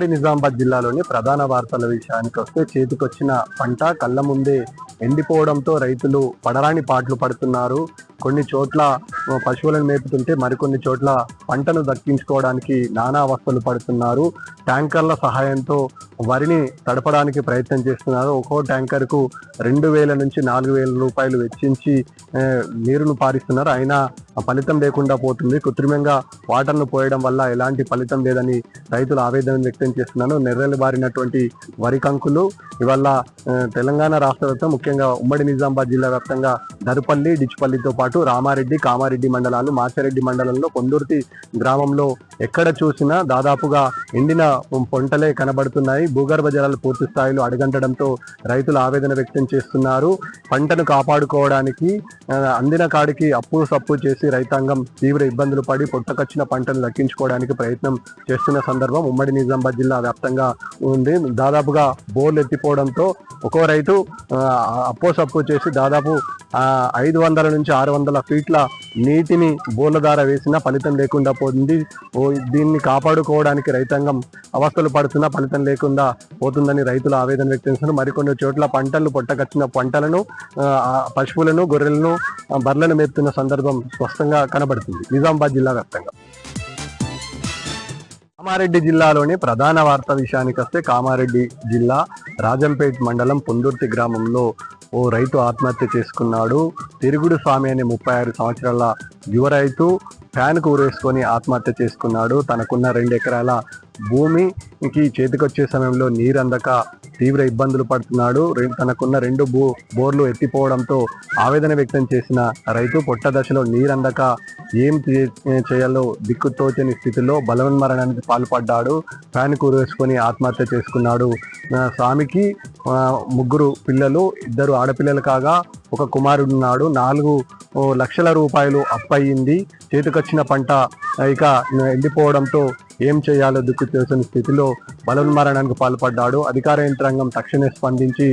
నిజామాబాద్ జిల్లాలోని ప్రధాన వార్తల విషయానికి వస్తే చేతికొచ్చిన పంట కళ్ళ ముందే ఎండిపోవడంతో రైతులు పడరాని పాటలు పడుతున్నారు. కొన్ని చోట్ల పశువులను మేపుతుంటే మరికొన్ని చోట్ల పంటను దక్కించుకోవడానికి నానా అవస్థలు పడుతున్నారు. ట్యాంకర్ల సహాయంతో వరిని తడపడానికి ప్రయత్నం చేస్తున్నారు. ఒక్కో ట్యాంకర్కు 2,000 నుంచి 4,000 రూపాయలు వెచ్చించి నీరును పారిస్తున్నారు. అయినా ఫలితం లేకుండా పోతుంది. కృత్రిమంగా వాటర్ను పోయడం వల్ల ఎలాంటి ఫలితం లేదని రైతులు ఆవేదన వ్యక్తం చేస్తున్నారు. నెర్రెలు బారినటువంటి వరి కంకులు ఇవాళ తెలంగాణ రాష్ట్ర వ్యాప్తంగా ముఖ్యంగా ఉమ్మడి నిజామాబాద్ జిల్లా వ్యాప్తంగా దరుపల్లి, డిచ్పల్లితో పాటు రామారెడ్డి, కామారెడ్డి మండలాలు, మాచారెడ్డి మండలంలో కొందుర్తి గ్రామంలో ఎక్కడ చూసినా దాదాపుగా ఎండిన పొంటలే కనబడుతున్నాయి. భూగర్భ జలాలు పూర్తి స్థాయిలో అడుగంటడంతో రైతులు ఆవేదన వ్యక్తం చేస్తున్నారు. పంటను కాపాడుకోవడానికి అందిన కాడికి అప్పు సప్పు చేసి రైతాంగం తీవ్ర ఇబ్బందులు పడి పొట్టకొచ్చిన పంటను దక్కించుకోవడానికి ప్రయత్నం చేస్తున్న సందర్భం ఉమ్మడి నిజామాబాద్ జిల్లా వ్యాప్తంగా ఉంది. దాదాపుగా బోర్లు ఎత్తిపోవడంతో ఒక్కో రైతు అప్పో సప్పు చేసి దాదాపు 500 నుంచి 600 ఫీట్ల నీటిని బోర్ల ద్వారా వేసినా ఫలితం లేకుండా పోతుంది. దీన్ని కాపాడుకోవడానికి రైతాంగం అవస్థలు పడుతున్నా ఫలితం లేకుండా పోతుందని రైతులు ఆవేదన వ్యక్తం చేస్తున్నారు. మరికొన్ని చోట్ల పంటలు పొట్టకొచ్చిన పంటలను పశువులను, గొర్రెలను, బర్రెలను మేపుతున్న సందర్భం స్పష్టంగా కనబడుతుంది నిజామాబాద్ జిల్లా వ్యాప్తంగా. కామారెడ్డి జిల్లాలోని ప్రధాన వార్త విషయానికి వస్తే కామారెడ్డి జిల్లా రాజంపేట్ మండలం పొందుర్తి గ్రామంలో ఓ రైతు ఆత్మహత్య చేసుకున్నాడు. తిరుగుడు స్వామి అనే 36 సంవత్సరాల యువ రైతు ఫ్యాన్కు ఊరేసుకొని ఆత్మహత్య చేసుకున్నాడు. తనకున్న 2 ఎకరాల భూమికి చేతికొచ్చే సమయంలో నీరు అందక తీవ్ర ఇబ్బందులు పడుతున్నాడు. తనకున్న 2 బోర్లు ఎత్తిపోవడంతో ఆవేదన వ్యక్తం చేసిన రైతు పొట్ట దశలో నీరందక ఏం చేయాలో దిక్కుతోచని స్థితిలో బలవన్మరణానికి పాల్పడ్డాడు. ఫ్యాన్ కూరేసుకొని ఆత్మహత్య చేసుకున్నాడు. స్వామికి 3 పిల్లలు, 2 ఆడపిల్లలు కాగా ఒక కుమారుడున్నాడు. 4 లక్షల రూపాయలు అప్పయింది. చేతికొచ్చిన పంట ఇక ఎండిపోవడంతో ఏం చేయాలో దిక్కు తెలిసిన స్థితిలో బలవన్మరణానికి పాల్పడ్డాడు. అధికార యంత్రాంగం తక్షణమే స్పందించి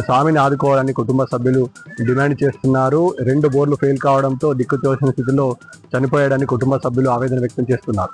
స్వామిని ఆదుకోవాలని కుటుంబ సభ్యులు డిమాండ్ చేస్తున్నారు. 2 బోర్లు ఫెయిల్ కావడంతో దిక్కు తెలిసిన స్థితిలో చనిపోయాడని కుటుంబ సభ్యులు ఆవేదన వ్యక్తం చేస్తున్నారు.